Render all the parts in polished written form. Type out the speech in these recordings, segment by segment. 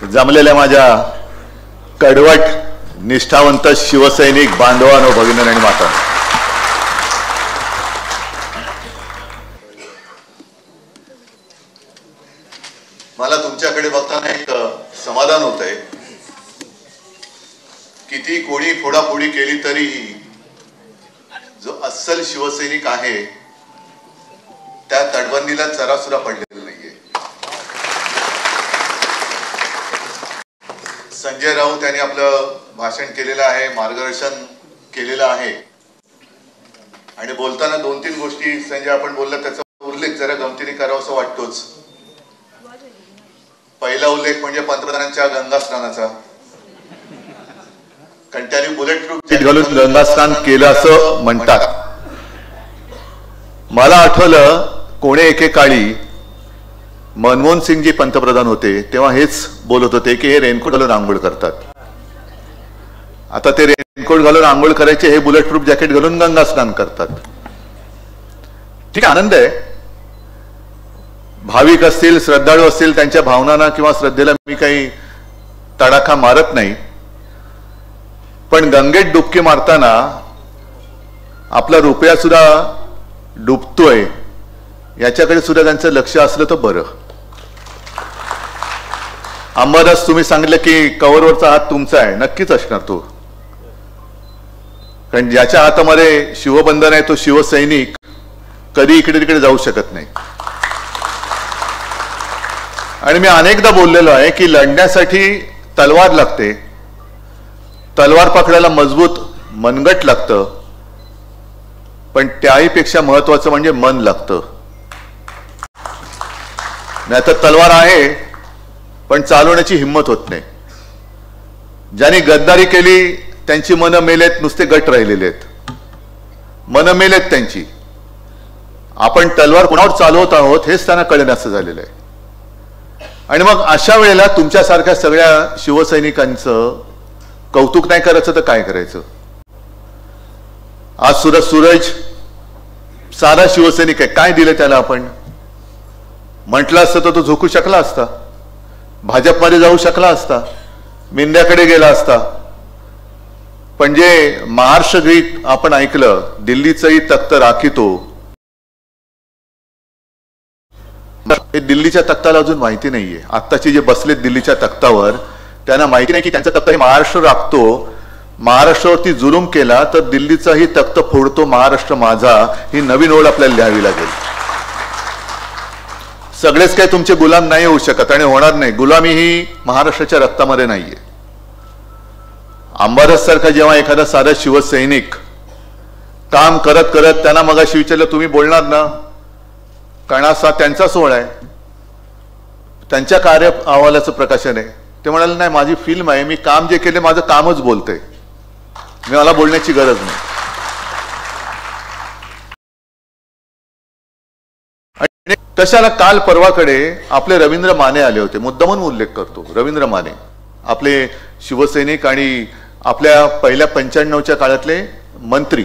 जमलेल्या माझ्या कडवट निष्ठावंत शिवसैनिक बांधवांनो, भगिनी आणि माता, मला तुमच्याकडे बघताना एक समाधान होतंय. किती कोणी फोडाफोडी केली तरी जो अस्सल शिवसैनिक आहे त्या तडबंदीला चरासुरा पडलेला नाहीये. संजय राऊत यांनी आपलं भाषण केलेलं आहे, मार्गदर्शन केलेलं आहे आणि बोलताना 2-3 गोष्टी संजय आपण बोलला त्याचा उल्लेख जरा गमतीने करावासा वाटतोच. पहिला उल्लेख म्हणजे पंतप्रधानांच्या गंगा स्नानाचा. कारण त्यांनी बुलेट प्रूफ जॅकेट घालून गंगा स्नान केलं असं म्हणतात. मला आठवलं कोणे एकेकाळी मनमोहन सिंग जी पंतप्रधान होते तेव्हा हेच बोलत होते की हे रेनकोट घालून आंघोळ करतात. आता ते रेनकोट घालून आंघोळ करायचे, हे बुलेट प्रूफ जॅकेट घालून गंगा स्नान करतात. ठीक आहे, आनंद आहे. भाविक असतील, श्रद्धाळू असतील, त्यांच्या भावनांना किंवा श्रद्धेला मी काही तडाखा मारत नाही. पण गंगेत डुबकी मारताना आपला रुपया सुद्धा डुबतोय याच्याकडे सुद्धा त्यांचं लक्ष असलं तर बरं. अंबादास, तुम्ही सांगितलं की कव्हरवरचा हात तुमचा आहे, नक्कीच असणार तो. कारण ज्याच्या हातामध्ये शिवबंधन आहे तो शिवसैनिक कधी इकडे तिकडे जाऊ शकत नाही. आणि मी अनेकदा बोललेलो आहे की लढण्यासाठी तलवार लागते, तलवार पकडायला मजबूत मनगट लागतं, पण त्याहीपेक्षा महत्वाचं म्हणजे मन लागतं. नाहीतर तलवार आहे पण चालवण्याची हिंमत होत नाही. ज्यांनी गद्दारी केली त्यांची मनं मेलेत, नुसते गट राहिलेले आहेत, मनं मेलेत त्यांची. आपण तलवार कोणावर चालवत आहोत हेच त्यांना कळेनासं झालेलं आहे. आणि मग अशा वेळेला तुमच्यासारख्या सगळ्या शिवसैनिकांचं कौतुक नाही करायचं तर काय करायचं. आज सुद्धा सूरज साधा शिवसैनिक आहे, काय दिलं त्याला आपण. म्हटलं असतं तर तो झोकू शकला असता, भाजपमध्ये जाऊ शकला असता, मिंद्याकडे गेला असता. पण जे महाराष्ट्र गीत आपण ऐकलं, दिल्लीचंही तख्त राखितो, हे दिल्लीच्या तख्ताला अजून माहिती नाहीये. आत्ताचे जे बसलेत दिल्लीच्या तख्तावर त्यांना माहिती नाही की त्यांचं तख्त हे महाराष्ट्र राखतो. महाराष्ट्रावरती जुलूम केला तर दिल्लीचाही तख्त फोडतो महाराष्ट्र माझा, ही नवीन ओळ आपल्याला लिहावी लागेल. सगळेच काही तुमचे गुलाम नाही होऊ शकत आणि होणार नाही. गुलामी ही महाराष्ट्राच्या रक्तामध्ये नाहीये. अंबादास सारखा जेव्हा एखादा साधा शिवसैनिक काम करत करत त्यांना मगाशी विचारलं तुम्ही बोलणार ना, कारण असा त्यांचा सोहळा आहे, त्यांच्या कार्य अहवालाचं प्रकाशन आहे. ते म्हणाले नाही, माझी फिल्म आहे, मी काम जे केले माझं कामच बोलतंय, मला बोलण्याची गरज नाही. आणि तशाला काल परवाकडे आपले रवींद्र माने आले होते, मुद्दामून उल्लेख करतो. रवींद्र माने आपले शिवसैनिक आणि आपल्या पहिल्या 95च्या काळातले मंत्री.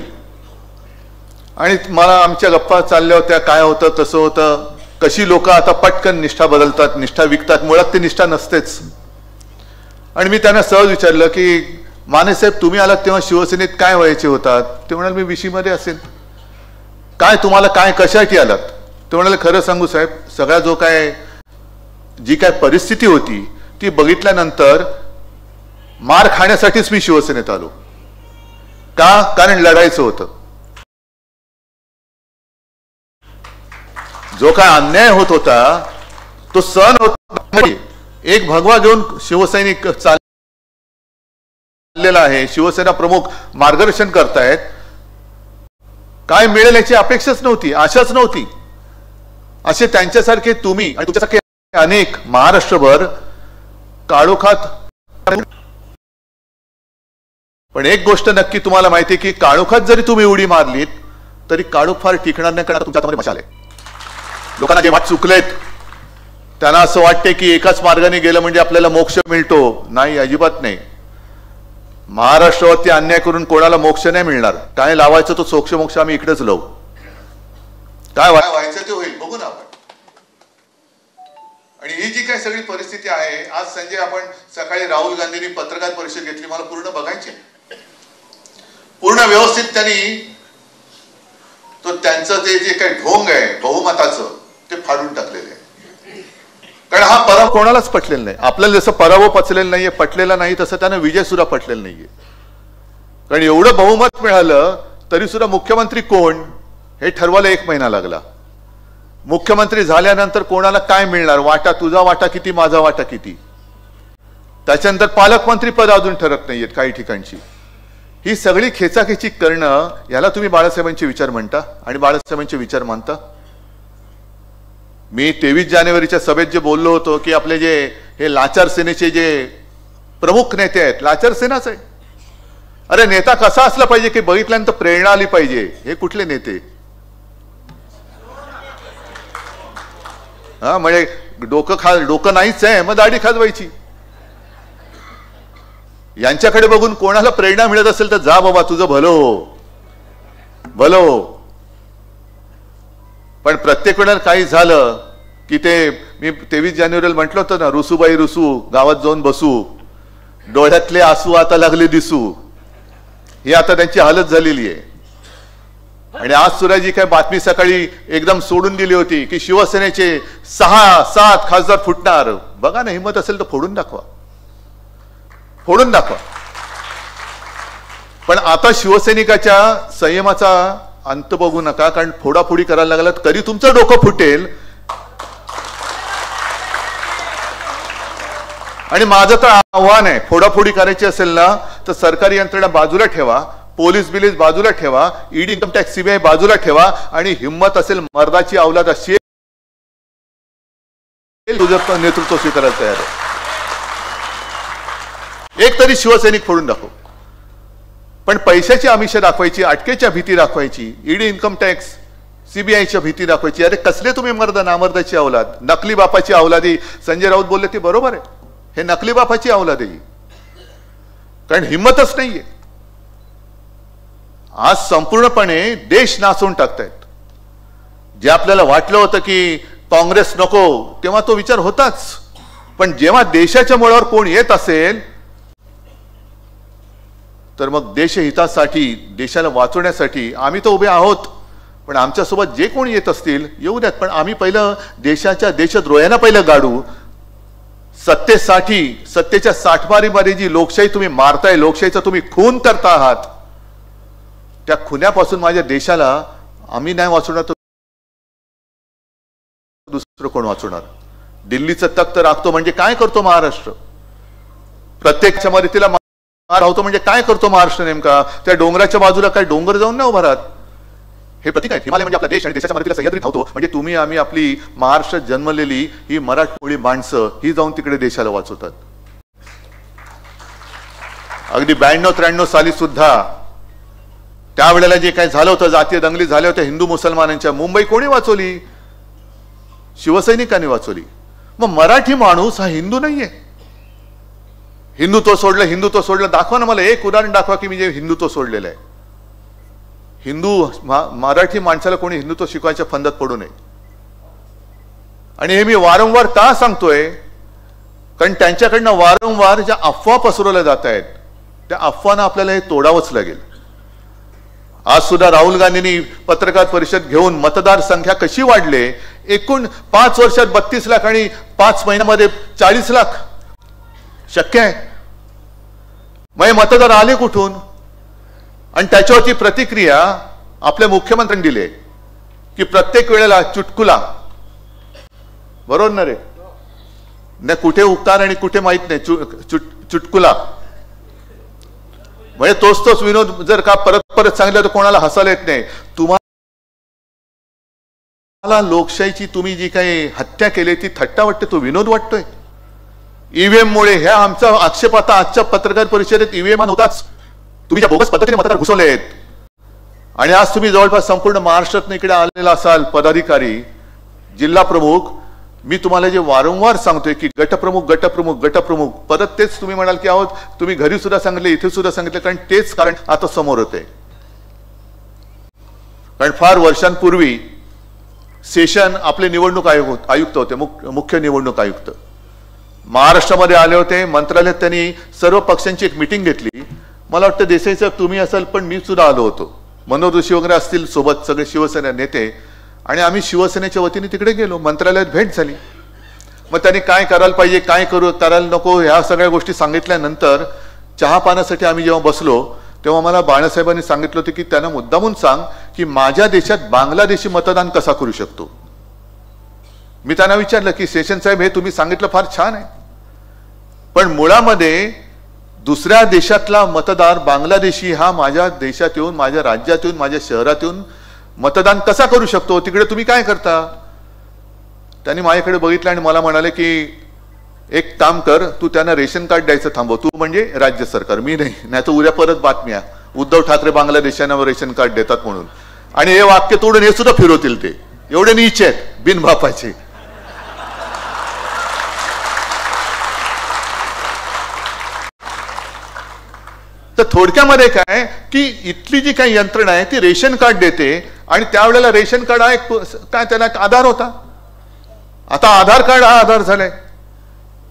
आणि मला आमच्या गप्पा चालल्या होत्या, काय होतं तसं होतं, कशी लोक आता पटकन निष्ठा बदलतात, निष्ठा विकतात, मुळात ते निष्ठा नसतेच. आणि मी त्यांना सहज विचारलं की माने साहेब तुम्ही आलात तेव्हा शिवसेनेत काय व्हायचे होतात. ते म्हणाले मी विशीमध्ये असेल. काय तुम्हाला काय कशासाठी आलात. ते म्हणाले खरं सांगू साहेब, सगळा जो काय जी काय परिस्थिती होती ती बघितल्यानंतर मार खाण्यासाठीच मी शिवसेनेत आलो. का, कारण लढायचं होतं. जो काय अन्याय होत होता तो सहन होत. एक भगवा घेऊन शिवसैनिक चाललेला आहे, शिवसेना प्रमुख मार्गदर्शन करतायत. काय मिळेल याची अपेक्षाच नव्हती, आशाच नव्हती. असे त्यांच्यासारखे तुम्ही आणि तुमच्यासारखे अनेक महाराष्ट्रभर काळोखात. पण एक गोष्ट नक्की तुम्हाला माहिती आहे की काळोखात जरी तुम्ही उडी मारलीत तरी काळोख फार टिकणार नाही, कारण तुमच्या हातामध्ये मशाल आहे. लोकांना जे वाट चुकलेत त्यांना असं वाटते की एकाच मार्गाने गेलं म्हणजे आपल्याला मोक्ष मिळतो. नाही, अजिबात नाही. महाराष्ट्रावरती अन्याय करून कोणाला मोक्ष नाही मिळणार. काय लावायचं तो सोक्ष मोक्ष आम्ही इकडेच लावू. काय व्हायचं ते होईल, बघू ना आपण. आणि ही जी काही सगळी परिस्थिती आहे, आज संजय आपण सकाळी राहुल गांधींनी पत्रकार परिषद घेतली, मला पूर्ण बघायची, पूर्ण व्यवस्थित त्यांनी तो त्यांचं जे काही ढोंग आहे बहुमताचं ते फाडून टाकलेलं आहे. कारण हा पराभव कोणालाच पटलेला नाही. आपल्याला जसं पराभव पचलेला नाहीये, पटलेला नाही, तसं त्यानं विजय सुद्धा पटलेला नाहीये. कारण एवढं बहुमत मिळालं तरी सुद्धा मुख्यमंत्री कोण हे ठरवायला 1 महिना लागला. मुख्यमंत्री झाल्यानंतर कोणाला काय मिळणार, वाटा तुझा वाटा किती, माझा वाटा किती. त्याच्यानंतर पालकमंत्री पद अजून ठरत नाहीयेत काही ठिकाणची. ही सगळी खेचाखेची करणं, याला तुम्ही बाळासाहेबांचे विचार म्हणता आणि बाळासाहेबांचे विचार मानता. मी 23 जानेवारीच्या सभेत जे बोललो होतो की आपले जे हे लाचार सेनेचे जे प्रमुख नेते आहेत, लाचार सेनाच आहे. अरे नेता कसा असला पाहिजे की बघितल्यानंतर प्रेरणा आली पाहिजे. हे कुठले नेते? हा म्हणजे डोकं नाहीच आहे, मग दाढी खाजवायची. यांच्याकडे बघून कोणाला प्रेरणा मिळत असेल तर जा बाबा, तुझं भलो भलो. पण प्रत्येक वेळेला काही झालं की ते मी 23 जानेवारीला म्हटलं होतं ना, रुसूबाई रुसू, गावात जाऊन बसू, डोळ्यातले आसू आता लागले दिसू. ही आता त्यांची हालत झालेली आहे. आणि आज सुद्धा जी काय बातमी सकाळी एकदम सोडून दिली होती की शिवसेनेचे 6-7 खासदार फुटणार, बघा ना, हिंमत असेल तर फोडून दाखवा, फोडून दाखवा. पण आता शिवसैनिकाच्या संयमाचा अंत बघू नका, कारण फोडाफोडी करायला लागलात तरी तुमचं डोकं फुटेल. आणि माझं तर आव्हान आहे, फोडाफोडी करायची असेल ना तर सरकारी यंत्रणा बाजूला ठेवा, पोलीस बिलीस बाजूला ठेवा, ईडी इन्कम टॅक्स सीबीआय बाजूला ठेवा, आणि हिंमत असेल मर्दाची अवलाद असेल तुझं नेतृत्व स्वीकारायला तयार आहे. एक तरी शिवसैनिक फोडून दाखव. पण पैशाची आमिष दाखवायची, अटकेच्या भीती दाखवायची, ईडी इन्कम टॅक्स सीबीआयच्या भीती दाखवायची. अरे कसले तुम्ही मर्द, नामर्दाची अवलाद, नकली बापाची अवलादी. संजय राऊत बोलले ते बरोबर आहे, हे नकली बापाची अवलाद आहे. कारण हिंमतच नाहीये. आज संपूर्णपणे देश नाचवून टाकतायत. जे आपल्याला वाटलं होतं की काँग्रेस नको, तेव्हा तो विचार होताच. पण जेव्हा देशाच्या मुळावर कोण येत असेल तर मग देशहितासाठी, देशाला वाचवण्यासाठी आम्ही तर उभे आहोत. पण आमच्यासोबत जे कोणी येत असतील येऊ द्यात, पण आम्ही पहिलं देशाच्या देशद्रोह्यांना पहिलं गाडू. सत्तेसाठी, सत्तेच्या साठमारीमध्ये जी लोकशाही तुम्ही मारताय, लोकशाहीचा तुम्ही खून करता आहात, त्या खुन्यापासून माझ्या देशाला आम्ही नाही वाचवणार तर दुसरं कोण वाचवणार? दिल्लीचं तख्त राखतो म्हणजे काय करतो महाराष्ट्र? प्रत्येक मदतीला राहतो म्हणजे काय करतो महाराष्ट्र नेमका? त्या डोंगराच्या बाजूला काय डोंगर जाऊन नाही उभा राहत? हे प्रतीक आहे. हिमालय म्हणजे आपला देश आणि देशाच्या मदतीला सह्याद्री धावतो म्हणजे तुम्ही आम्ही आपली महाराष्ट्रात जन्मलेली ही मराठमोळी माणसं ही जाऊन तिकडे देशाला वाचवतात. अगदी 92-93 साली सुद्धा त्यावेळेला जे काही झालं होतं, जातीय दंगली झाल्या होत्या हिंदू मुसलमानांच्या, मुंबई कोणी वाचवली? शिवसैनिकांनी वाचवली. मग मराठी माणूस हा हिंदू नाहीये. हिंदुत्व सोडलं दाखवा ना मला एक उदाहरण दाखवा की मी जे हिंदुत्व सोडलेलं आहे. मराठी माणसाला कोणी हिंदुत्व शिकवायच्या फंदात पडू नये. आणि हे मी वारंवार का सांगतोय? कारण त्यांच्याकडनं वारंवार ज्या अफवा पसरवल्या जात आहेत त्या अफवांना आपल्याला हे तोडावंच लागेल. आज सुद्धा राहुल गांधींनी पत्रकार परिषद घेऊन मतदार संख्या कशी वाढले, एकूण 5 वर्षात 32 लाख आणि 5 महिन्यामध्ये 40 लाख शक्य आहे. मग मतदार आले कुठून? आणि त्याच्यावरची प्रतिक्रिया आपल्या मुख्यमंत्र्यांनी दिली की प्रत्येक वेळेला चुटकुला, बरोबर ना रे? नाही कुठे उक्तार आणि कुठे माहित नाही, चुटकुला म्हणजे तोच विनोद जर का परत सांगितलं तर कोणाला हसायला येत नाही. तुम्हाला लोकशाहीची तुम्ही जी काही हत्या केली ती थट्टा वाटते, तो विनोद वाटतोय. ईव्हीएम मुळे ह्या आमचा आक्षेप आता आजच्या पत्रकार परिषदेत ईव्हीएम होताच. तुम्ही ज्या बोगस पद्धतीने मतदार घुसवले आहेत आणि आज तुम्ही जवळपास संपूर्ण महाराष्ट्रात इकडे आलेला असाल पदाधिकारी, जिल्हा प्रमुख, मी तुम्हाला जे वारंवार सांगतोय की गटप्रमुख परत तेच तुम्ही म्हणाल की आहोत तुम्ही घरी सुद्धा सांगितले, इथे सुद्धा सांगितले, कारण तेच कारण आता समोर होते. कारण फार वर्षांपूर्वी सेशन आपले निवडणूक आयुक्त होते, मुख्य निवडणूक आयुक्त महाराष्ट्रामध्ये आले होते. मंत्रालयात त्यांनी सर्व पक्षांची एक मीटिंग घेतली. मला वाटतं देसाई साहेब तुम्ही असाल, पण मी सुद्धा आलो होतो. मनोहर जोशी वगैरे असतील सोबत, सगळे शिवसेना नेते, आणि आम्ही शिवसेनेच्या वतीने तिकडे गेलो. मंत्रालयात भेट झाली. मग त्यांनी काय करायला पाहिजे, काय करायला नको, ह्या सगळ्या गोष्टी सांगितल्यानंतर चहा पाण्यासाठी आम्ही जेव्हा बसलो तेव्हा मला बाळासाहेबांनी सांगितलं होतं की त्यांना मुद्दामून सांग की माझ्या देशात बांगलादेशी मतदान कसा करू शकतो. मी त्यांना विचारलं की सेशन साहेब, हे तुम्ही सांगितलं फार छान आहे, पण मुळामध्ये दुसऱ्या देशातला मतदार बांगलादेशी हा माझ्या देशात येऊन, माझ्या राज्यात येऊन, माझ्या शहरात येऊन मतदान कसा करू शकतो, तिकडे तुम्ही काय करता. त्यांनी माझ्याकडे बघितलं आणि मला म्हणाले की एक काम कर, तू त्यांना रेशन कार्ड द्यायचं थांबव, तू म्हणजे राज्य सरकार, मी नाही तर उद्या परत बातम्या उद्धव ठाकरे बांगलादेशांना रेशन कार्ड देतात म्हणून. आणि हे वाक्य तोडून हे सुद्धा फिरवतील, ते एवढे नीच आहेत बिनबापाचे. तर थोडक्यामध्ये काय की इथली जी काही यंत्रणा आहे ती रेशन कार्ड देते, आणि त्यावेळेला रेशन कार्ड हा एक काय त्याला एक आधार होता. आता आधार कार्ड हा आधार झालाय.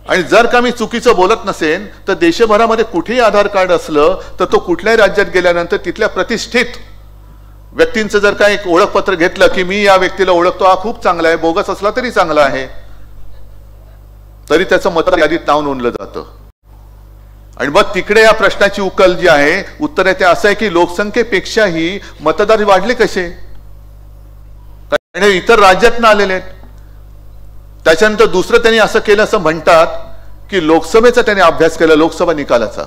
आणि जर का मी चुकीचं बोलत नसेन तर देशभरामध्ये कुठेही आधार कार्ड असलं तर तो कुठल्याही राज्यात गेल्यानंतर तिथल्या प्रतिष्ठित व्यक्तींचं जर का एक ओळखपत्र घेतलं की मी या व्यक्तीला ओळखतो, हा खूप चांगला आहे, बोगस असला तरी चांगला आहे, तरी त्याचं मतदार यादीत नाव नोंदलं जातं. आणि मग तिकडे या प्रश्नाची उकल जी आहे, उत्तर आहे ते असं आहे की लोकसंख्येपेक्षाही मतदार वाढले कसे, कारण इतर राज्यातनं आलेले आहेत. त्याच्यानंतर दुसरं त्यांनी असं केलं असं म्हणतात की लोकसभेचा त्यांनी अभ्यास केला, लोकसभा निकालाचा,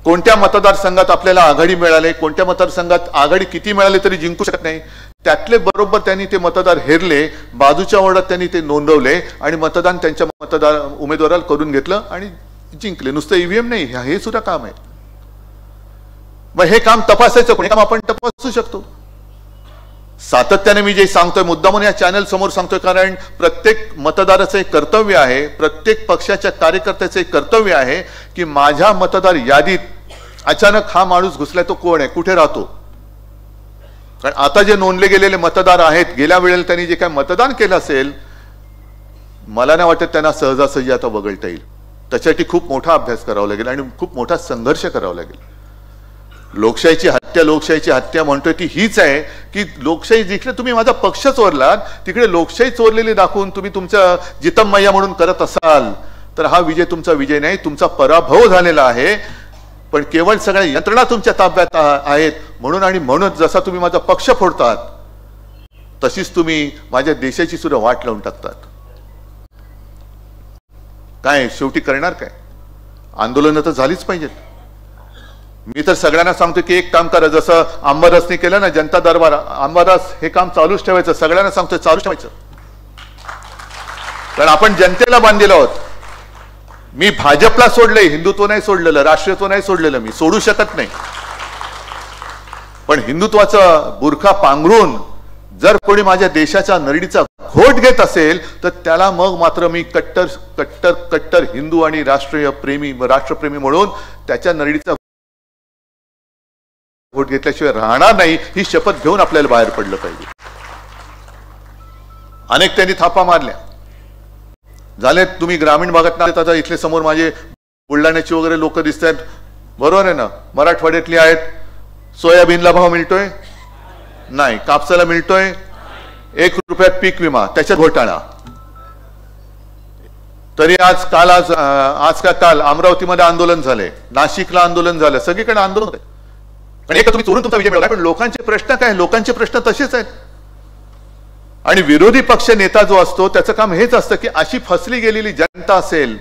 कोणत्या मतदारसंघात आपल्याला आघाडी मिळाली, कोणत्या मतदारसंघात आघाडी किती मिळाली तरी जिंकू शकत नाही, त्यातले बरोबर त्यांनी ते मतदार हेरले, बाजूच्या वॉर्डात त्यांनी ते नोंदवले आणि मतदान त्यांच्या उमेदवाराला करून घेतलं आणि जिंकले. नुसतं ईव्हीएम नाही, हे सुद्धा काम आहे. मग हे काम तपासायचं, कोणी काम आपण तपासू शकतो. सातत्याने मी जे सांगतोय मुद्दामून या चॅनल समोर सांगतोय, कारण प्रत्येक मतदाराचं एक कर्तव्य आहे, प्रत्येक पक्षाच्या कार्यकर्त्याचं एक कर्तव्य आहे की माझ्या मतदार यादीत अचानक हा माणूस घुसलाय, तो कोण आहे, कुठे राहतो. कारण आता जे नोंदले गेलेले मतदार आहेत, गेल्या वेळेला त्यांनी जे काय मतदान केलं असेल, मला नाही वाटत त्यांना सहजासहजी आता वगळता येईल. त्याच्यासाठी खूप मोठा अभ्यास करावा लागेल आणि खूप मोठा संघर्ष करावा लागेल. लोकशाहीची हत्या म्हणतोय ती हीच आहे की लोकशाही जिकडे तुम्ही माझा पक्ष चोरलात तिकडे लोकशाही चोरलेली दाखवून तुम्ही तुमचं जितमय्या म्हणून करत असाल तर हा विजय तुमचा विजय नाही, तुमचा पराभव झालेला आहे. पण केवळ सगळ्या यंत्रणा तुमच्या ताब्यात आहेत म्हणून, आणि म्हणून जसा तुम्ही माझा पक्ष फोडतात तशीच तुम्ही माझ्या देशाची सुद्धा वाट लावून टाकतात. काय शेवटी करणार काय, आंदोलनं तर झालीच पाहिजेत. मी तर सगळ्यांना सांगतो की एक काम करा, जसं अंबादासने केलं ना जनता दरबार, अंबादास हे काम चालूच ठेवायचं. सगळ्यांना सांगतोय चालूच ठेवायचं, कारण आपण जनतेला बांधलेलो आहोत. मी भाजपला सोडलंय, हिंदुत्व नाही सोडलेलं, राष्ट्रीयत्व नाही सोडलेलं, मी सोडू शकत नाही. पण हिंदुत्वाचा बुरखा पांघरून जर कोणी माझ्या देशाच्या नरडीचा घोट घेत असेल तर त्याला मग मात्र मी कट्टर कट्टर कट्टर हिंदू आणि राष्ट्रप्रेमी म्हणून त्याच्या नरडीचा घोट घेतल्याशिवाय राहणार नाही, ही शपथ घेऊन आपल्याला बाहेर पडलं पाहिजे. अनेक त्यांनी थापा मारल्या झाले. तुम्ही ग्रामीण भागात ना, आता इथले समोर माझे बुलढाण्याची वगैरे लोक दिसत आहेत, बरोबर आहे ना. मराठवाड्यातली आहेत, सोयाबीनला भाव मिळतोय नाही, कापसाला मिळतोय, 1 रुपयात पीक विमा, त्याच्यात घोटाळा. तरी आज का काल अमरावतीमध्ये आंदोलन झाले, नाशिकला आंदोलन झालं, सगळीकडे आंदोलन होते. आणि एक तुम्ही चोरून तुमचा विजय मिळवला, पण लोकांचे प्रश्न काय, लोकांचे प्रश्न तसेच आहेत. आणि विरोधी पक्ष नेता जो असतो त्याचं काम हेच असतं की अशी फसली गेलेली जनता असेल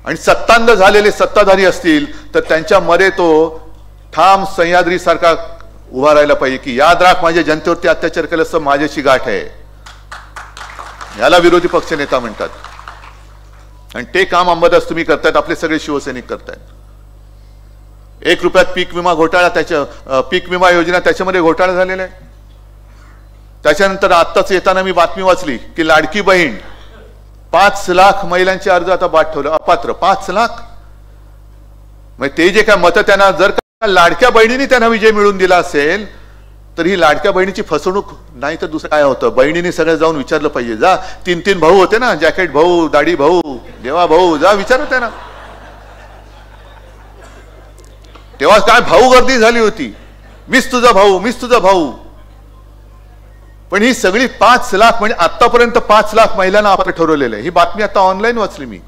आणि सत्तांध झालेले सत्ताधारी असतील तर त्यांच्यामध्ये तो ठाम सह्याद्री सारखा उभा राहायला पाहिजे की याद राख, माझ्या जनतेवरती अत्याचार केलं असं माझ्याशी गाठ आहे. याला विरोधी पक्ष नेता म्हणतात. आणि ते काम अंबादास तुम्ही करतायत, आपले सगळे शिवसैनिक करतायत. 1 रुपयात पीक विमा घोटाळा, त्याच्या पीक विमा योजना त्याच्यामध्ये घोटाळा झालेला आहे. त्याच्यानंतर आत्ताच येताना मी बातमी वाचली की लाडकी बहीण 5 लाख महिलांचे अर्ज आता बाद ठेवलं, अपात्र 5 लाख. मग ते जे काय मतं त्यांना, जर का लाडक्या बहिणीने त्यांना विजय मिळवून दिला असेल तर ही लाडक्या बहिणीची फसवणूक नाही तर दुसरं काय होतं? बहिणीने सगळं जाऊन विचारलं पाहिजे. जा, 3 भाऊ होते ना, जॅकेट भाऊ, दाढी भाऊ, देवा भाऊ, जा विचारत आहे ना. तेव्हा काय भाऊ गर्दी झाली होती, मीच तुझा भाऊ, मीच तुझा भाऊ. पण ही सगळी 5 लाख म्हणजे आतापर्यंत 5 लाख महिलांना आपण ठरवलेलं आहे. ही बातमी आता ऑनलाईन वाचली मी.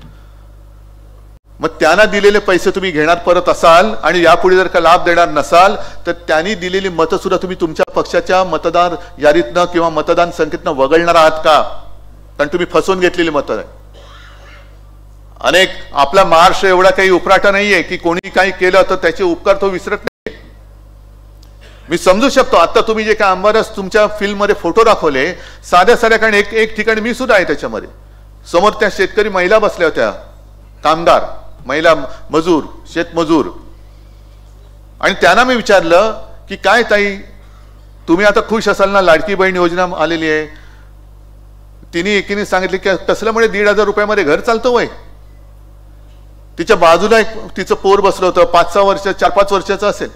मग त्यांना दिलेले पैसे तुम्ही घेणार परत असाल आणि यापुढे जर का लाभ देणार नसाल तर त्यांनी दिलेली मतं सुद्धा तुम्ही तुमच्या पक्षाच्या मतदार यादीतनं किंवा मतदान संख्येतनं वगळणार आहात का? कारण तुम्ही फसवून घेतलेली मतं आहे. अनेक आपला महाराष्ट्र एवढा काही उपराटा नाहीये की कोणी काही केलं तर त्याचे उपकार तो विसरत नाही. मी समजू शकतो. आता तुम्ही जे काय अंबारस तुमच्या फिल्ममध्ये फोटो दाखवले, साध्या साध्या, कारण एक ठिकाणी मी सुद्धा आहे त्याच्यामध्ये. समोर त्या शेतकरी महिला बसल्या होत्या, कामगार महिला मजूर, शेतमजूर, आणि त्यांना मी विचारलं की काय ताई तुम्ही आता खुश असाल ना, लाडकी बहीण योजना आलेली आहे. तिने एकीने सांगितले की कसलं म्हणे 1,500 रुपयामध्ये घर चालतं वय. तिच्या बाजूला एक तिचं पोर बसलं होतं, 5-6 वर्ष, 4-5 वर्षाचं असेल.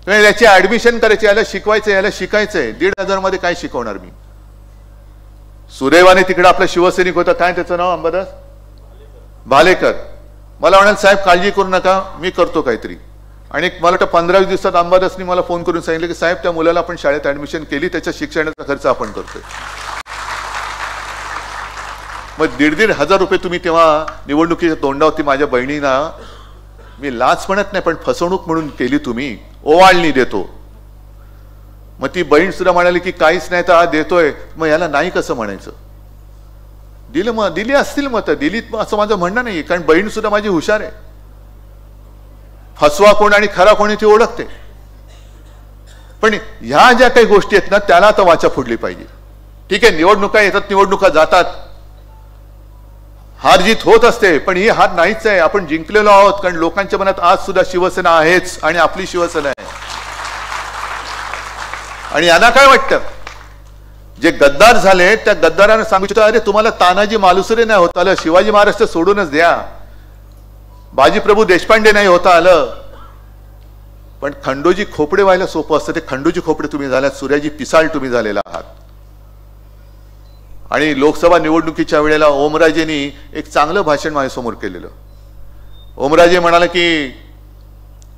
याची ऍडमिशन करायची, याला शिकवायचं, याला शिकायचंय. 1,500 मध्ये काय शिकवणार मी? सुदैवाने तिकडे आपला शिवसैनिक होता, काय त्याचं नाव, अंबादास भालेकर. मला म्हणाल साहेब काळजी करू नका, मी करतो काहीतरी. आणि मला वाटतं 15-20 दिवसात अंबादासनी मला फोन करून सांगितलं की साहेब त्या मुलाला आपण शाळेत ऍडमिशन केली, त्याच्या शिक्षणाचा खर्च आपण करतोय. मग 1,500 रुपये तुम्ही तेव्हा निवडणुकीच्या तोंडावरती माझ्या बहिणींना, मी लाच म्हणत नाही पण फसवणूक म्हणून केली तुम्ही, ओवाळणी देतो. मग ती बहीण सुद्धा म्हणाली की काहीच नाही तर देतोय, मग याला नाही कसं म्हणायचं? दिली असतील मतं, दिलीत असं माझं म्हणणं नाही, कारण बहीण सुद्धा माझी हुशार आहे. फसवा कोण आणि खरा कोणी ती ओळखते. पण ह्या ज्या काही गोष्टी आहेत ना त्याला आता वाचा फोडली पाहिजे. ठीक आहे, निवडणुका येतात, निवडणुका जातात, हार जीत होत असते, पण ही हार नाहीच आहे. आपण जिंकलेलो आहोत, कारण लोकांच्या मनात आज सुद्धा शिवसेना आहेच आणि आपली शिवसेना आहे. आणि यांना काय वाटतं, जे गद्दार झाले त्या गद्दारांना सांगू इच्छितो, अरे तुम्हाला तानाजी मालुसरे नाही होता आलं, शिवाजी महाराज सोडूनच द्या, बाजीप्रभू देशपांडे नाही होता आलं, पण खंडोजी खोपडे व्हायला सोपं असतं. ते खंडोजी खोपडे तुम्ही झाल्यात, सूर्याजी पिसाळ तुम्ही झालेला आहात. आणि लोकसभा निवडणुकीच्या वेळेला ओमराजेंनी एक चांगलं भाषण माझ्यासमोर केलेलं. ओमराजे म्हणाले की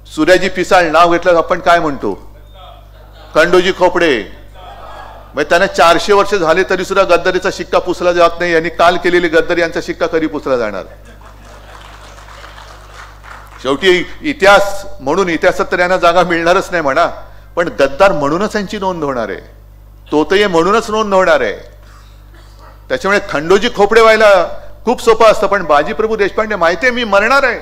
सूर्याजी पिसाळ नाव घेतलं आपण काय म्हणतो, खंडोजी खोपडे. मग त्यांना 400 वर्ष झाले तरी सुद्धा गद्दारीचा शिक्का पुसला जात नाही. यांनी काल केलेली गद्दारी यांचा शिक्का कधी पुसला जाणार? शेवटी इतिहास म्हणून इतिहासात तर यांना जागा मिळणारच नाही म्हणा, पण गद्दार म्हणूनच यांची नोंद होणार आहे, तोतये म्हणूनच नोंद होणार आहे. त्याच्यामुळे खंडोजी खोपडे व्हायला खूप सोपं असतं, पण बाजीप्रभू देशपांडे माहितीये मी मरणार आहे,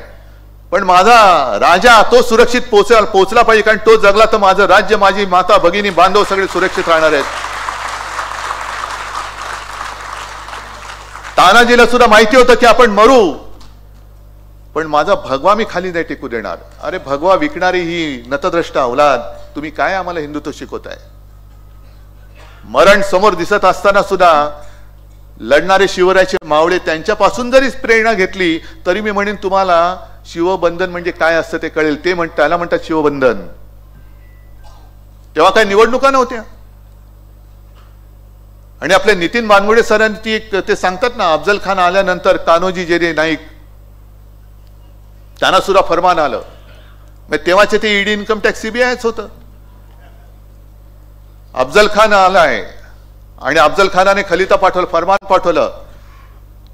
पण माझा राजा तो सुरक्षित पोहोचला पाहिजे, कारण तो जगला तर माझं राज्य, माझी माता, भगिनी, बांधव सगळे सुरक्षित राहणार आहेत. तानाजीला सुद्धा माहिती होतं की आपण मरू, पण माझा भगवा मी खाली नाही टेकू देणार. अरे भगवा विकणारी ही नतद्रष्टा औलाद, तुम्ही काय आम्हाला हिंदुत्व शिकवताय? मरण समोर दिसत असताना सुद्धा लढणारे शिवरायाचे मावळे त्यांच्यापासून जरी प्रेरणा घेतली तरी मी म्हणेन तुम्हाला शिवबंधन म्हणजे काय असतं ते कळेल. ते त्याला म्हणतात शिवबंधन. तेव्हा काय निवडणुका नव्हत्या. आणि आपले नितीन बानगुडे सरांनी ते सांगतात ना, अफजल खान आल्यानंतर कान्होजी जेरे नाईक त्यांना सुद्धा फरमान आलं. मग तेव्हाचे ते ईडी, इन्कम टॅक्स, सीबीआयच होतं. अफजल खान आलाय आणि अफजल खानाने खलिता पाठवलं, फरमान पाठवलं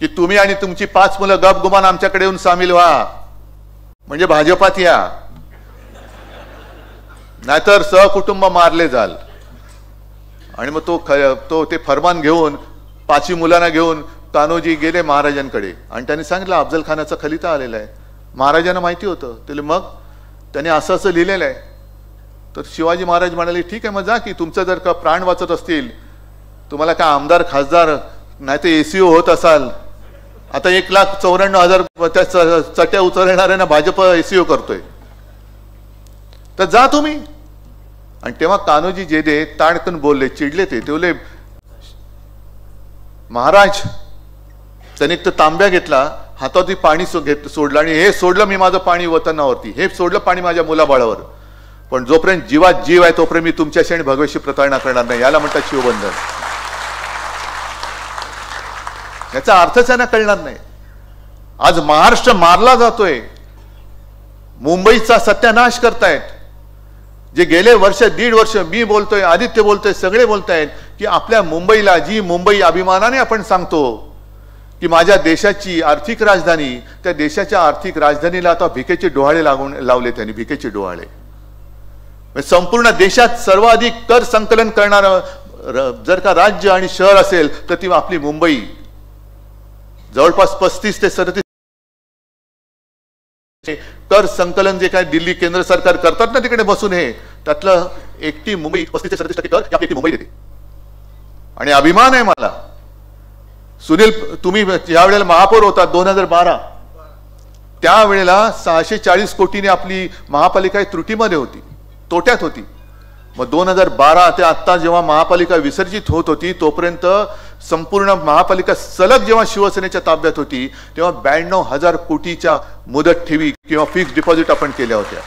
की तुम्ही आणि तुमची 5 मुलं गपगुमान आमच्याकडे येऊन सामील व्हा, म्हणजे भाजपात या, नाहीतर सहकुटुंब मारले जाल. आणि मग तो ते फरमान घेऊन 5 मुलांना घेऊन कान्होजी गेले महाराजांकडे आणि त्यांनी सांगितलं अफजल खानाचा खलिता आलेला आहे. महाराजांना माहिती होतं. ते मग त्यांनी असं असं लिहिलेलं आहे. तर शिवाजी महाराज म्हणाले ठीक आहे, मग जा की तुमचं जर का प्राण वाचत असतील, तुम्हाला काय आमदार खासदार नाही तर एसीओ होत असाल, आता 1,94,000 त्या चट्या उचलणाऱ्यांना भाजप एसीओ करतोय, तर जा तुम्ही. आणि तेव्हा कान्होजी जेदे ताडकन बोलले, चिडले. ते बोलले महाराज, त्याने एक तर तांब्या घेतला, हातावरती पाणी सोडलं आणि हे सोडलं मी माझं पाणी वतनावरती, हे सोडलं पाणी माझ्या मुलाबाळावर. पण जोपर्यंत जीवात जीव आहे तोपर्यंत मी तुमच्याशी आणि भगवेशी प्रतारणा करणार नाही. याला म्हणतात शिवबंधन. याचा अर्थच त्यांना कळणार नाही. आज महाराष्ट्र मारला जातोय, मुंबईचा सत्यानाश करतायत. जे गेले वर्ष दीड वर्ष मी बोलतोय, आदित्य बोलतोय, सगळे बोलतायत की आपल्या मुंबईला, जी मुंबई अभिमानाने आपण सांगतो की माझ्या देशाची आर्थिक राजधानी, त्या देशाच्या आर्थिक राजधानीला आता भिकेचे डोहाळे लावले त्यांनी. भिकेचे डोहाळे. संपूर्ण देशात सर्वाधिक कर संकलन करणारं जर का राज्य आणि शहर असेल तर ती आपली मुंबई. जवळपास 35 ते 37 कर संकलन जे काय दिल्ली केंद्र सरकार करतात ना तिकडे बसून, हे त्यातलं एकटी मुंबई 35 ते 37% कर आपली मुंबई देते. आणि अभिमान आहे मला. सुनील, तुम्ही ज्या वेळेला महापौर होता 2012, त्यावेळेला 640 कोटीने आपली महापालिका त्रुटीमध्ये होती, तोट्यात होती. मग 2012 ते आता जेव्हा महापालिका विसर्जित होत होती तोपर्यंत संपूर्ण महापालिका सलग जेव्हा शिवसेनेच्या ताब्यात होती तेव्हा 92,000 कोटीच्या मुदत ठेवी किंवा फिक्स डिपॉझिट आपण केल्या होत्या.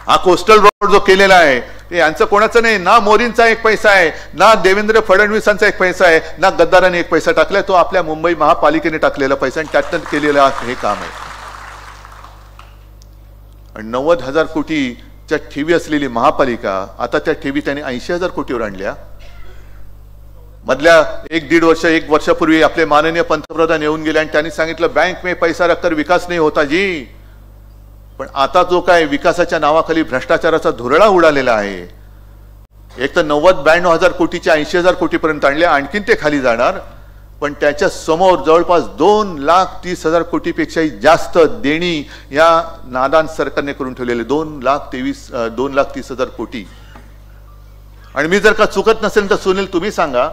हा कोस्टल रोड जो केलेला आहे ते यांचं कोणाचं नाही. ना मोदींचा एक पैसा आहे, ना देवेंद्र फडणवीसांचा एक पैसा आहे, ना गद्दारांनी एक पैसा टाकलाय. तो आपल्या मुंबई महापालिकेने टाकलेला पैसा आणि त्यातनं केलेलं हे काम आहे. आणि 90,000 कोटीच्या ठेवी असलेली महापालिका आता त्या ठेवी त्यांनी 80,000 कोटीवर आणल्या. मधल्या 1-1.5 वर्ष, 1 वर्षापूर्वी आपले माननीय पंतप्रधान येऊन गेले आणि त्यांनी सांगितलं बँक में पैसा रखकर विकास नाही होता जी. पण आता जो काय विकासाच्या नावाखाली भ्रष्टाचाराचा धुरळा उडालेला आहे, एक तर 90-92,000 कोटीच्या 80,000 कोटीपर्यंत आणले, आणखीन ते खाली जाणार. पण त्याच्या समोर जवळपास 2,30,000 कोटीपेक्षाही जास्त देणी या नादान सरकारने करून ठेवलेले. 2,30,000 कोटी. आणि मी जर का चुकत नसेल तर सुनील तुम्ही सांगा,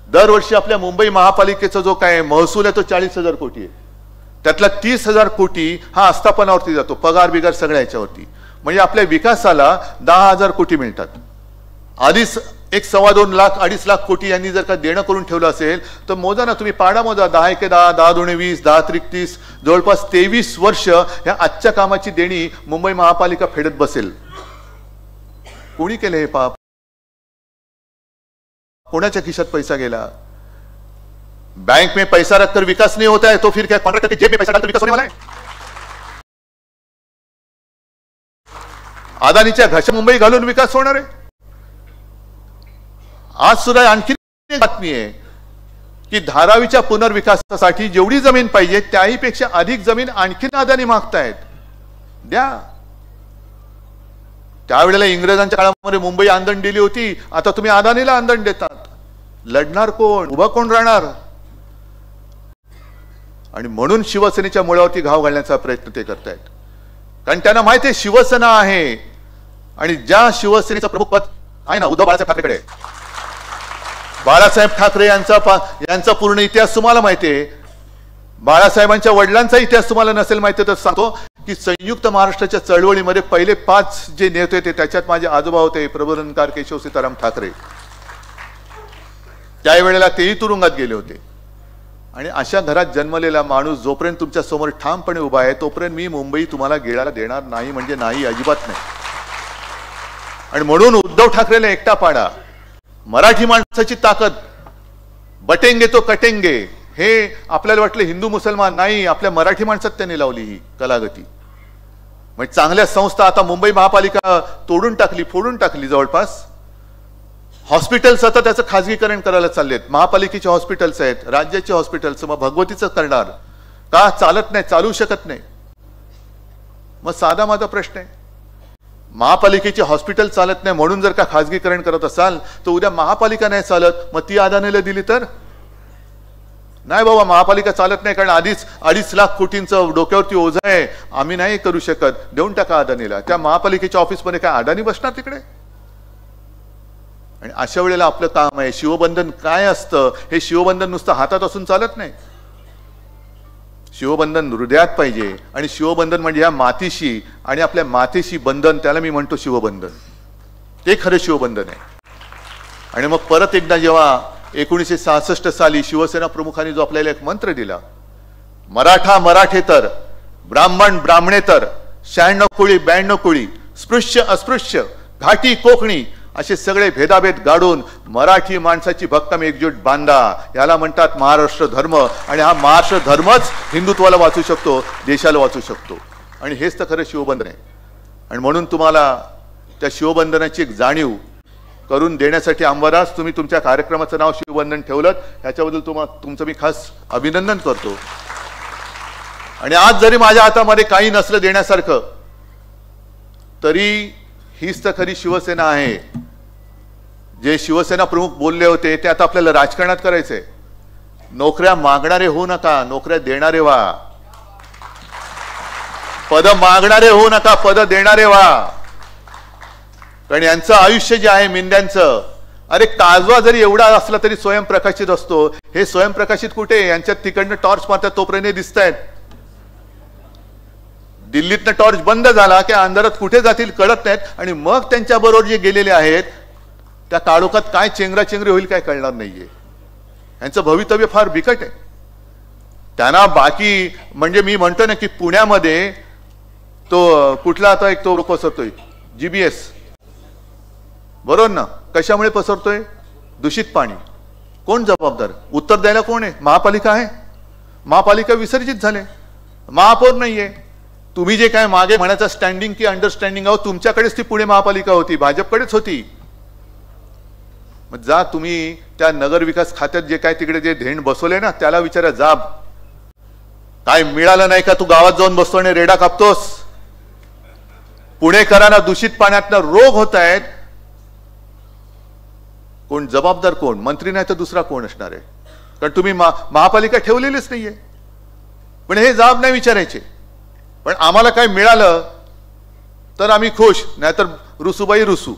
दरवर्षी आपल्या मुंबई महापालिकेचा जो काय महसूल आहे तो 40,000 कोटी आहे. त्यातला 30,000 कोटी हा आस्थापनावरती जातो, पगार बिगार सगळ्या याच्यावरती. म्हणजे आपल्या विकासाला 10,000 कोटी मिळतात. आधीच 1.25 लाख 2.5 लाख कोटी यांनी जर का देणं करून ठेवलं असेल तर मोजा ना तुम्ही, पाडा मोजा. 10 × 10, 10 × 2 = 20, 10 × 3 = 30, जवळपास 23 वर्ष ह्या आजच्या कामाची देणी मुंबई महापालिका फेडत बसेल. कोणी केले हे पाप? कोणाच्या खिशात पैसा गेला? बैंक में पैसा रखकर विकास नहीं होता है तो फिर क्या कॉन्ट्रैक्टर के जेब में पैसा डालकर विकास होने वाला है? अदानीच्या घशात मुंबई घालून विकास होणार आहे? आज सुद्धा आणखी एक बातमी आहे की धारावीच्या पुनर्विकासासाठी जेवढी जमीन पाहिजे त्याहीपेक्षा अधिक जमीन आणखीन अदानी मागतायत. द्या. त्यावेळेला इंग्रजांच्या काळामध्ये मुंबई आंदण दिली होती, आता तुम्ही अदानीला आंदण देतात. लढणार कोण? उभा कोण राहणार? आणि म्हणून शिवसेनेच्या मुळावरती घाव घालण्याचा प्रयत्न ते करतायत. कारण त्यांना माहिती आहे शिवसेना आहे आणि ज्या शिवसेनेचं प्रमुख पद आहे ना उद्धव बाळासाहेब ठाकरेकडे. बाळासाहेब ठाकरे यांचा पूर्ण इतिहास तुम्हाला माहिती आहे. बाळासाहेबांच्या वडिलांचा इतिहास तुम्हाला नसेल माहिती तर सांगतो की संयुक्त महाराष्ट्राच्या चळवळीमध्ये पहिले 5 जे नेते होते त्याच्यात माझे आजोबा होते, प्रबोधनकार केशव सीताराम ठाकरे. त्यावेळेला तेही तुरुंगात गेले होते. आणि अशा घरात जन्मलेला माणूस जोपर्यंत तुमच्या समोर ठामपणे उभा आहे तोपर्यंत मी मुंबई तुम्हाला गेळायला देणार नाही, म्हणजे नाही, अजिबात नाही. आणि म्हणून उद्धव ठाकरेला एकटा पाडा. मराठी माणसाची ताकद, बटेंगे तो कटेंगे. हे आपल्याला वाटलं हिंदू मुसलमान, नाही, आपल्या मराठी माणसात त्यांनी लावली ही कलागती. म्हणजे चांगल्या संस्था आता मुंबई महापालिका तोडून टाकली, फोडून टाकली. जवळपास हॉस्पिटल्स आता त्याचं खाजगीकरण करायला चाललेत. महापालिकेचे हॉस्पिटल्स आहेत, राज्याचे हॉस्पिटल्स. मग भगवतीचं करणार का? चालत नाही, चालू शकत नाही. मग साधा माझा प्रश्न आहे, महापालिकेचे हॉस्पिटल चालत नाही म्हणून जर का खाजगीकरण करत असाल तर उद्या महापालिका नाही चालत, मग ती अदानीला दिली तर? नाही बाबा, महापालिका चालत नाही कारण आधीच 2.5 लाख कोटींचं डोक्यावरती ओझं आहे, आम्ही नाही करू शकत, देऊन टाका अदानीला. त्या महापालिकेच्या ऑफिसमध्ये काय अदानी बसणार तिकडे? आणि अशा वेळेला आपलं काम आहे, शिवबंधन काय असतं हे शिवबंधन नुसतं हातात असून चालत नाही. शिवबंधन हृदयात पाहिजे. आणि शिवबंधन म्हणजे या मातीशी आणि आपल्या मातेशी बंधन, त्याला मी म्हणतो शिवबंधन. ते खरं शिवबंधन आहे. आणि मग परत एकदा जेव्हा 1966 साली शिवसेना प्रमुखांनी जो आपल्याला एक मंत्र दिला, मराठा मराठेतर, ब्राह्मण ब्राह्मणेतर, 96 कोळी 92 कोळी, स्पृश्य अस्पृश्य, घाटी कोकणी असे सगळे भेदाभेद गाडून मराठी माणसाची भक्कम एकजूट बांधा. याला म्हणतात महाराष्ट्र धर्म. आणि हा महाराष्ट्र धर्मच हिंदुत्वाला वाचू शकतो, देशाला वाचू शकतो. आणि हेच तर खरं शिवबंधन आहे. आणि म्हणून तुम्हाला त्या शिवबंधनाची एक जाणीव करून देण्यासाठी अंबादास तुम्ही तुमच्या कार्यक्रमाचं नाव शिवबंधन ठेवलं, याच्याबद्दल तुमचं मी खास अभिनंदन करतो. आणि आज जरी माझ्या हातामध्ये काही नसलं देण्यासारखं, तरी हीच तर खरी शिवसेना आहे. जे शिवसेना प्रमुख बोलले होते ते आता आपल्याला राजकारणात करायचंय. नोकऱ्या मागणारे होऊ नका, नोकऱ्या देणारे व्हा. पद मागणारे होऊ नका, पद देणारे व्हा. कारण यांचं आयुष्य जे आहे मिंद्यांचं, अरे काजवा जरी एवढा असला तरी स्वयंप्रकाशित असतो. हे स्वयंप्रकाशित कुठे? यांच्यात तिकडनं टॉर्च मारतात तोपर्यंत दिसत आहेत. दिल्लीतनं टॉर्च बंद झाला की अंधारात कुठे जातील कळत नाहीत. आणि मग त्यांच्या बरोबर जे गेलेले आहेत त्या काळोखात काय चेंगराचेंगरी होईल काय कळणार नाहीये. यांचं भवितव्य फार बिकट आहे. त्यांना बाकी म्हणजे मी म्हणतो ना की पुण्यामध्ये तो कुठला आता एक तो पसरतोय GBS, बरोबर ना? कशामुळे पसरतोय? दूषित पाणी. कोण जबाबदार? उत्तर द्यायला कोण आहे? महापालिका आहे. महापालिका विसर्जित झाले, महापौर नाहीये. तुम्ही जे काय मागे म्हणायचं स्टँडिंग की अंडरस्टँडिंग आहोत, तुमच्याकडेच ती पुणे महापालिका होती, भाजपकडेच होती. मग जा तुम्ही त्या नगर विकास खात्यात जे काय तिकडे जे धेण बसवले ना त्याला विचारा, जाब काय मिळालं नाही का? तू गावात जाऊन बसतो आणि रेडा कापतोस. पुणेकरांना दूषित पाण्यातनं रोग होत आहेत. कोण जबाबदार? कोण? मंत्री नाही तर दुसरा कोण असणार आहे? कारण तुम्ही महापालिका ठेवलेलीच नाहीये. पण हे जाब नाही विचारायचे. पण आम्हाला काय मिळालं तर आम्ही खुश, नाहीतर रुसूबाई रुसू.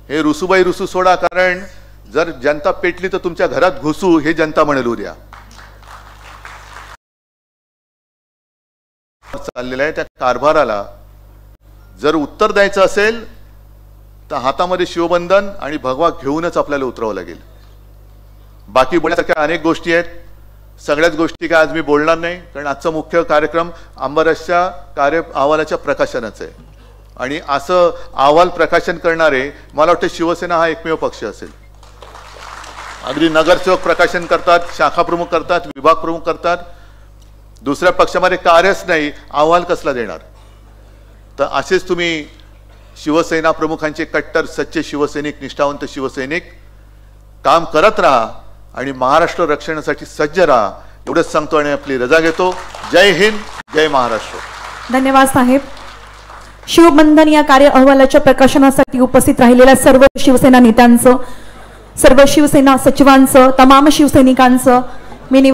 हे रुसूबाई रुसू सोडा. कारण जर जनता पेटली तर तुमच्या घरात घुसू हे जनता म्हणेल उद्या. चाललेला आहे त्या कारभाराला जर उत्तर द्यायचं असेल तर हातामध्ये शिवबंधन आणि भगवा घेऊनच आपल्याला उतरावं लागेल. बाकी बोलण्यासारख्या अनेक गोष्टी आहेत. सगळ्याच गोष्टी काय आज मी बोलणार नाही, कारण आजचा मुख्य कार्यक्रम अंबादासच्या कार्य अहवालाच्या प्रकाशनाचा आहे. आणि असं अहवाल प्रकाशन करणारे मला वाटतं शिवसेना हा एकमेव पक्ष असेल. अगदी नगरसेवक प्रकाशन करतात, शाखा प्रमुख करतात, विभाग प्रमुख करतात. दुसऱ्या पक्षामध्ये कार्यच नाही, अहवाल कसला देणार? तर असेच तुम्ही शिवसेना प्रमुखांचे कट्टर सच्चे शिवसैनिक, निष्ठावंत शिवसैनिक काम करत राहा आणि महाराष्ट्र रक्षणासाठी सज्ज राहा एवढंच सांगतो आणि आपली रजा घेतो. जय हिंद, जय महाराष्ट्र. धन्यवाद साहेब. शिवबंधन या कार्य अहवालाच्या प्रकाशनासाठी उपस्थित राहिलेल्या सर्व शिवसेना नेत्यांचं, सर्व शिवसेना सचिवांचं, तमाम शिवसैनिकांचं